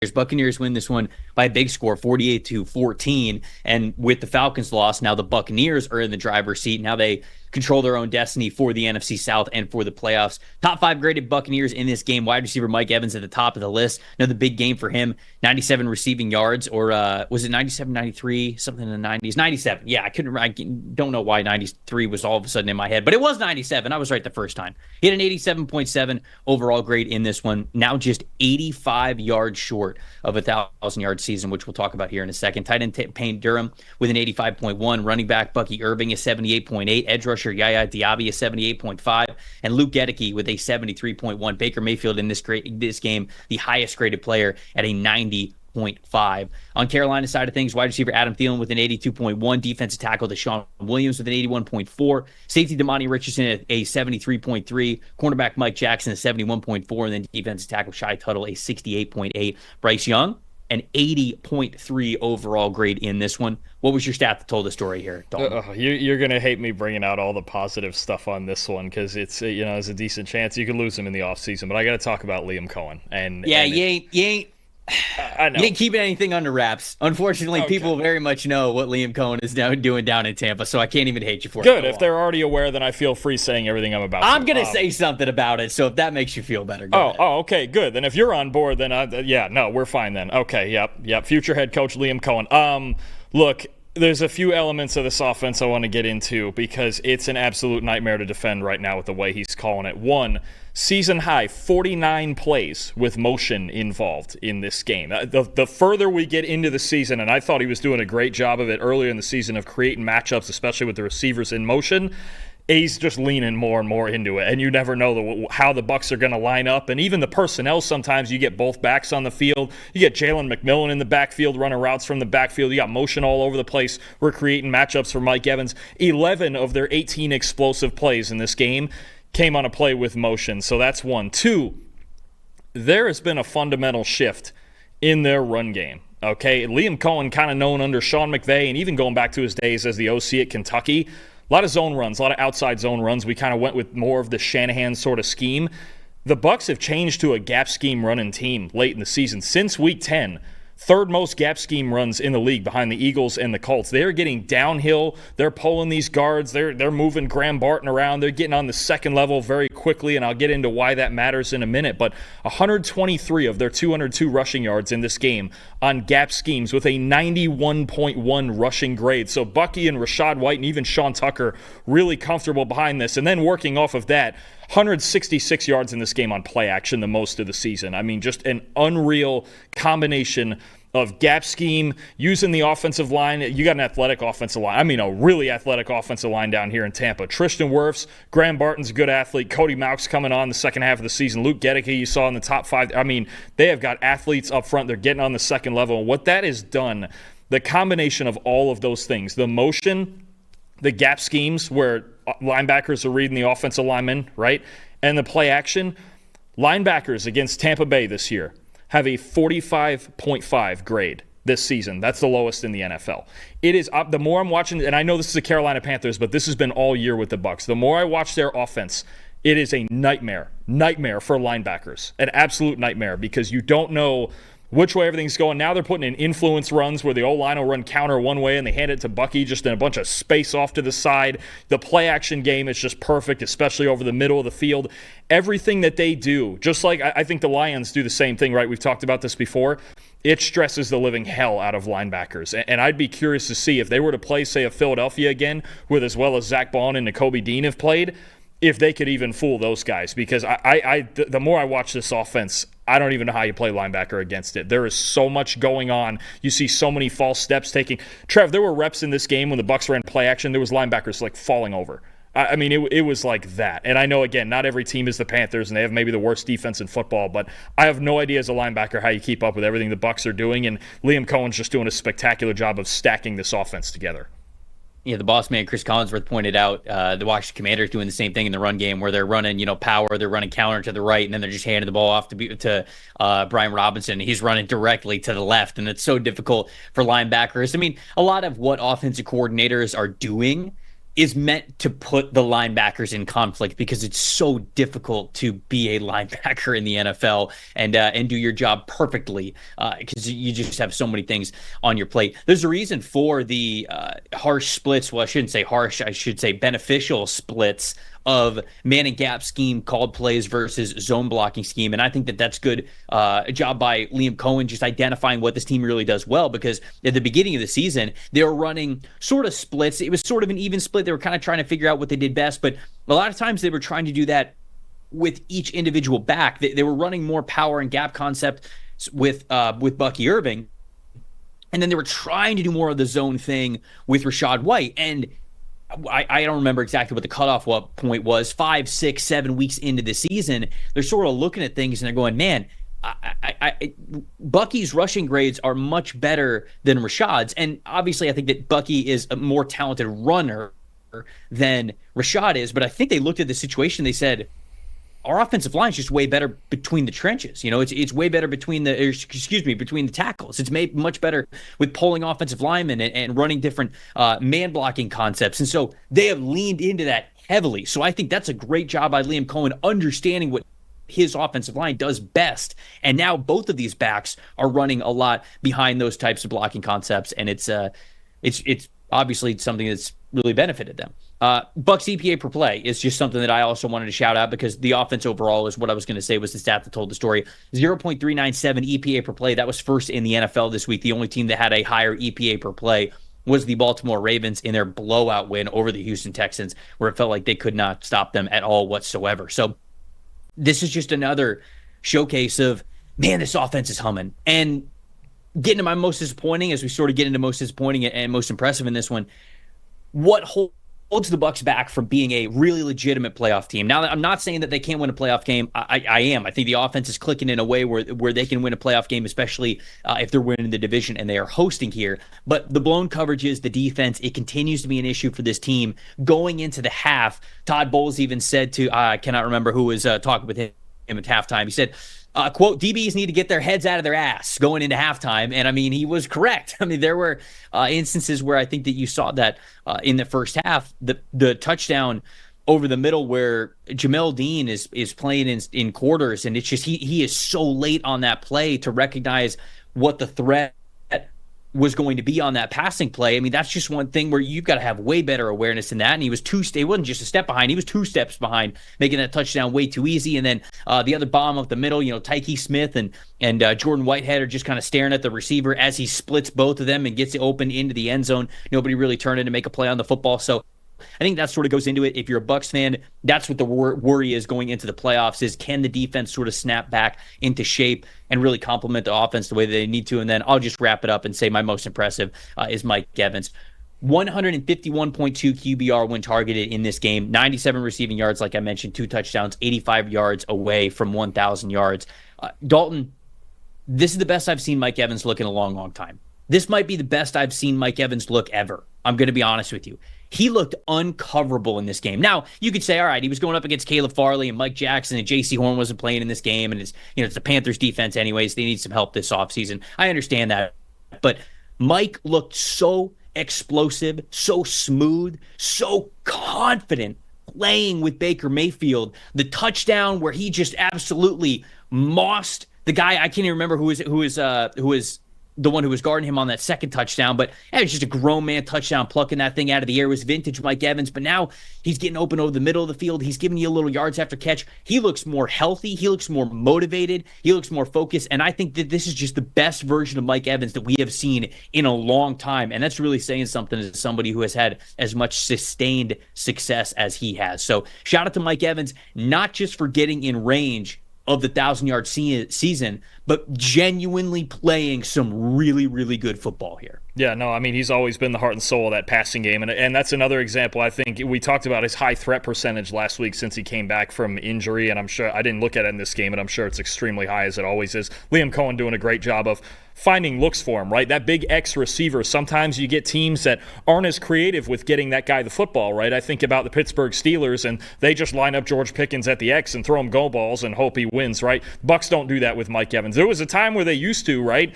Buccaneers win this one by a big score, 48-14. And with the Falcons loss, now the Buccaneers are in the driver's seat. Now they control their own destiny for the NFC South and for the playoffs. Top 5 graded Buccaneers in this game. Wide receiver Mike Evans at the top of the list. Another big game for him. 97 receiving yards, or was it 97, 93, something in the 90s? 97. Yeah, I don't know why 93 was all of a sudden in my head, but it was 97. I was right the first time. He had an 87.7 overall grade in this one. Now just 85 yards short of a 1,000-yard season, which we'll talk about here in a second. Tight end Payne Durham with an 85.1. Running back Bucky Irving is 78.8. Edge rusher Yaya Diaby is 78.5. And Luke Gedeke with a 73.1. Baker Mayfield in this game, the highest graded player at a 90.5. On Carolina's side of things, wide receiver Adam Thielen with an 82.1. Defensive tackle Deshaun Williams with an 81.4. Safety Damani Richardson at a 73.3. Cornerback Mike Jackson at 71.4. And then defensive tackle Shai Tuttle a 68.8. Bryce Young, an 80.3 overall grade in this one. What was your stat that told the story here, Dalton? You're going to hate me bringing out all the positive stuff on this one because it's, there's a decent chance you could lose him in the offseason. But I got to talk about Liam Cohen. You didn't keep anything under wraps. Unfortunately, people very much know what Liam Cohen is now doing down in Tampa, so I can't even hate you for it. Good. If they're already aware, then I feel free saying everything I'm about to. I'm going to say something about it, so if that makes you feel better, go ahead. Okay, good. Then if you're on board, then we're fine then. Okay, yep. Future head coach Liam Cohen. Look, there's a few elements of this offense I want to get into because it's an absolute nightmare to defend right now with the way he's calling it. One, season high 49 plays with motion involved in this game. The further we get into the season, and I thought he was doing a great job of it earlier in the season of creating matchups, especially with the receivers in motion, he's just leaning more and more into it, and you never know how the Bucs are going to line up. And even the personnel, sometimes you get both backs on the field. You get Jalen McMillan in the backfield running routes from the backfield. You got motion all over the place. We're creating matchups for Mike Evans. 11 of their 18 explosive plays in this game came on a play with motion. So that's one. Two, there has been a fundamental shift in their run game. Okay, Liam Cohen, kind of known under Sean McVay and even going back to his days as the OC at Kentucky, a lot of zone runs, a lot of outside zone runs. We kind of went with more of the Shanahan sort of scheme. The Bucs have changed to a gap scheme running team late in the season. Since week 10, third most gap scheme runs in the league behind the Eagles and the Colts. They're getting downhill. They're pulling these guards. They're moving Graham Barton around. They're getting on the second level very quickly, and I'll get into why that matters in a minute. But 123 of their 202 rushing yards in this game on gap schemes with a 91.1 rushing grade. So Bucky and Rachaad White and even Sean Tucker really comfortable behind this. And then working off of that, 166 yards in this game on play action, the most of the season. I mean, just an unreal combination of gap scheme, using the offensive line. You got an athletic offensive line. I mean, a really athletic offensive line down here in Tampa. Tristan Wirfs, Graham Barton's a good athlete. Cody Mauch's coming on the second half of the season. Luke Gedeke, you saw in the top 5. I mean, they have got athletes up front. They're getting on the second level. And what that has done, the combination of all of those things, the motion, the gap schemes where linebackers are reading the offensive linemen, right? And the play action, linebackers against Tampa Bay this year have a 45.5 grade this season. That's the lowest in the NFL. It is up. The more I'm watching, and I know this is the Carolina Panthers, but this has been all year with the Bucs. The more I watch their offense, it is a nightmare for linebackers, an absolute nightmare, because you don't know which way everything's going. Now they're putting in influence runs where the O-line will run counter one way and they hand it to Bucky just in a bunch of space off to the side. The play-action game is just perfect, especially over the middle of the field. Everything that they do, just like I think the Lions do the same thing, right? We've talked about this before. It stresses the living hell out of linebackers. And I'd be curious to see if they were to play, say, a Philadelphia again, with as well as Zach Bond and Nakobe Dean have played, if they could even fool those guys. Because the more I watch this offense, I don't even know how you play linebacker against it. There is so much going on. You see so many false steps taking. Trev, there were reps in this game when the Bucs ran play action. There was linebackers like falling over. I mean, it was like that. And I know, again, not every team is the Panthers, and they have maybe the worst defense in football, but I have no idea as a linebacker how you keep up with everything the Bucs are doing, and Liam Cohen's just doing a spectacular job of stacking this offense together. Yeah, the boss man, Chris Collinsworth, pointed out the Washington Commanders doing the same thing in the run game where they're running, power, they're running counter to the right, and then they're just handing the ball off to Brian Robinson. He's running directly to the left, and it's so difficult for linebackers. I mean, a lot of what offensive coordinators are doing is meant to put the linebackers in conflict because it's so difficult to be a linebacker in the NFL and do your job perfectly because you just have so many things on your plate. There's a reason for the harsh splits. Well, I shouldn't say harsh. I should say beneficial splits of man and gap scheme called plays versus zone blocking scheme. And I think that that's good job by Liam Cohen just identifying what this team really does well, because at the beginning of the season, they were running sort of splits. It was sort of an even split. They were kind of trying to figure out what they did best, but a lot of times they were trying to do that with each individual back. They were running more power and gap concept with Bucky Irving. And then they were trying to do more of the zone thing with Rachaad White. And I don't remember exactly what the cutoff point was, 5, 6, 7 weeks into the season. They're sort of looking at things and they're going, man, Bucky's rushing grades are much better than Rachaad's. And obviously I think that Bucky is a more talented runner than Rachaad is. But I think they looked at the situation. They said, our offensive line is just way better between the trenches. It's way better between the tackles. It's made much better with pulling offensive linemen and running different man blocking concepts. And so they have leaned into that heavily. So I think that's a great job by Liam Cohen understanding what his offensive line does best. And now both of these backs are running a lot behind those types of blocking concepts. And it's obviously something that's really benefited them. Bucks EPA per play is just something that I also wanted to shout out because the offense overall is what I was going to say was the stat that told the story. 0.397 EPA per play. That was first in the NFL this week. The only team that had a higher EPA per play was the Baltimore Ravens in their blowout win over the Houston Texans, where it felt like they could not stop them at all whatsoever. So this is just another showcase of, man, this offense is humming. And getting to my most disappointing, as we sort of get into most disappointing and most impressive in this one, what holds the Bucks back from being a really legitimate playoff team. Now, I'm not saying that they can't win a playoff game. I am. I think the offense is clicking in a way where they can win a playoff game, especially if they're winning the division and they are hosting here. But the blown coverages, the defense, it continues to be an issue for this team. Going into the half, Todd Bowles even said to, I cannot remember who was talking with him at halftime. He said, quote, DBs need to get their heads out of their ass going into halftime. And I mean, he was correct. I mean, there were instances where I think that you saw that in the first half, the touchdown over the middle where Jamel Dean is playing in quarters. And it's just, he is so late on that play to recognize what the threat was going to be on that passing play. I mean, that's just one thing where you've got to have way better awareness than that. And he was it wasn't just a step behind. He was 2 steps behind, making that touchdown way too easy. And then the other bomb up the middle, Tyke Smith and Jordan Whitehead are just kind of staring at the receiver as he splits both of them and gets it open into the end zone. Nobody really turned in to make a play on the football. So I think that sort of goes into it. If you're a Bucs fan, that's what the worry is going into the playoffs is, can the defense sort of snap back into shape and really complement the offense the way they need to? And then I'll just wrap it up and say my most impressive is Mike Evans. 151.2 QBR when targeted in this game, 97 receiving yards, like I mentioned, 2 touchdowns, 85 yards away from 1,000 yards. Dalton, this is the best I've seen Mike Evans look in a long, long time. This might be the best I've seen Mike Evans look ever. I'm going to be honest with you. He looked uncoverable in this game. Now, you could say, all right, he was going up against Caleb Farley and Mike Jackson, and J.C. Horn wasn't playing in this game, and it's the Panthers defense anyways. They need some help this offseason. I understand that. But Mike looked so explosive, so smooth, so confident playing with Baker Mayfield. The touchdown where he just absolutely mossed the guy, I can't even remember who is the one who was guarding him on that second touchdown, but it was just a grown man touchdown, plucking that thing out of the air. It was vintage Mike Evans, but now he's getting open over the middle of the field. He's giving you a little yards after catch. He looks more healthy. He looks more motivated. He looks more focused, and I think that this is just the best version of Mike Evans that we have seen in a long time, and that's really saying something as somebody who has had as much sustained success as he has. So shout out to Mike Evans, not just for getting in range of the 1,000-yard season, but genuinely playing some really, really good football here. Yeah, no, I mean, he's always been the heart and soul of that passing game, and that's another example. I think we talked about his high threat percentage last week since he came back from injury, and I'm sure I didn't look at it in this game, and I'm sure it's extremely high as it always is. Liam Cohen doing a great job of finding looks for him, right? That big X receiver. Sometimes you get teams that aren't as creative with getting that guy the football, right? I think about the Pittsburgh Steelers, and they just line up George Pickens at the X and throw him go balls and hope he wins, right? Bucs don't do that with Mike Evans. There was a time where they used to, right?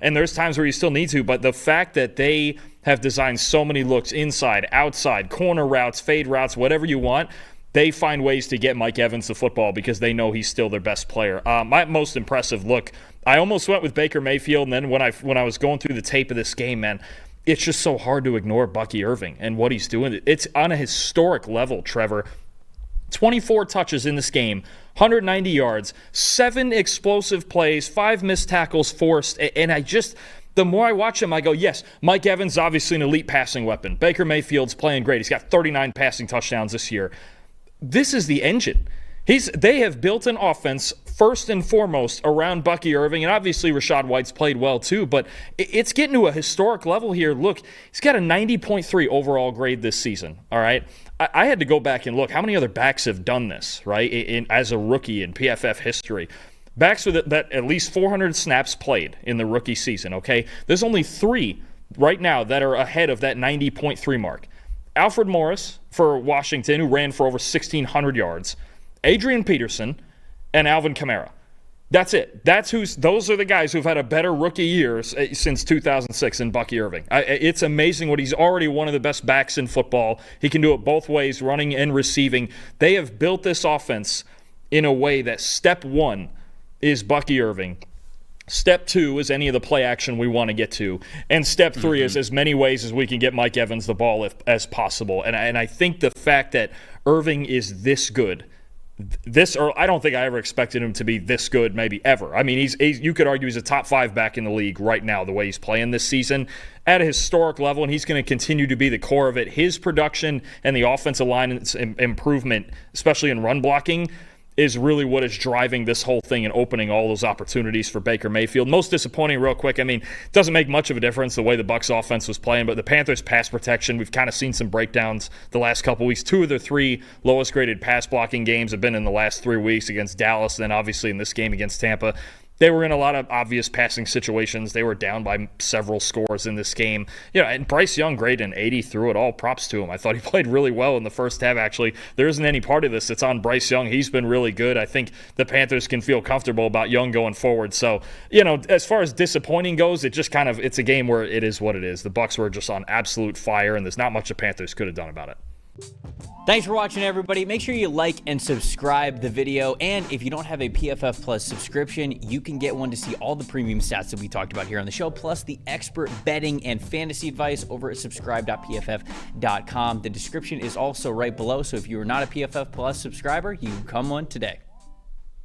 And there's times where you still need to, but the fact that they have designed so many looks inside, outside, corner routes, fade routes, whatever you want, they find ways to get Mike Evans the football because they know he's still their best player. My most impressive look, I almost went with Baker Mayfield, and then when I was going through the tape of this game, man, it's just so hard to ignore Bucky Irving and what he's doing. It's on a historic level, Trevor. 24 touches in this game, 190 yards, 7 explosive plays, 5 missed tackles forced, and the more I watch him, I go, yes, Mike Evans is obviously an elite passing weapon. Baker Mayfield's playing great. He's got 39 passing touchdowns this year. This is the engine. They have built an offense first and foremost around Bucky Irving, and obviously Rachaad White's played well too, but it's getting to a historic level here. Look, he's got a 90.3 overall grade this season, all right? I had to go back and look. How many other backs have done this, right, as a rookie in PFF history? Backs with that at least 400 snaps played in the rookie season, okay? There's only 3 right now that are ahead of that 90.3 mark. Alfred Morris for Washington, who ran for over 1,600 yards. Adrian Peterson, and Alvin Kamara. That's it. Those are the guys who've had a better rookie year since 2006 in Bucky Irving. It's amazing what he's already one of the best backs in football. He can do it both ways, running and receiving. They have built this offense in a way that step 1 is Bucky Irving. Step 2 is any of the play action we want to get to. And step 3 is as many ways as we can get Mike Evans the ball as possible. And I think the fact that Irving is this good, I don't think I ever expected him to be this good, maybe ever. I mean, you could argue he's a top 5 back in the league right now, the way he's playing this season at a historic level, and he's going to continue to be the core of it. His production and the offensive line's improvement, especially in run blocking, is really what is driving this whole thing and opening all those opportunities for Baker Mayfield. Most disappointing, real quick, I mean, it doesn't make much of a difference the way the Bucs offense was playing, but the Panthers' pass protection, we've kind of seen some breakdowns the last couple weeks. 2 of their 3 lowest graded pass blocking games have been in the last 3 weeks against Dallas, and then obviously in this game against Tampa. They were in a lot of obvious passing situations. They were down by several scores in this game. And Bryce Young, great and 80 through it all. Props to him. I thought he played really well in the first half, actually. There isn't any part of this that's on Bryce Young. He's been really good. I think the Panthers can feel comfortable about Young going forward. So, as far as disappointing goes, it's a game where it is what it is. The Bucs were just on absolute fire, and there's not much the Panthers could have done about it. Thanks for watching, everybody. Make sure you like and subscribe the video. And if you don't have a PFF Plus subscription, you can get one to see all the premium stats that we talked about here on the show, plus the expert betting and fantasy advice over at subscribe.pff.com. The description is also right below, so if you are not a PFF Plus subscriber, you can become one today.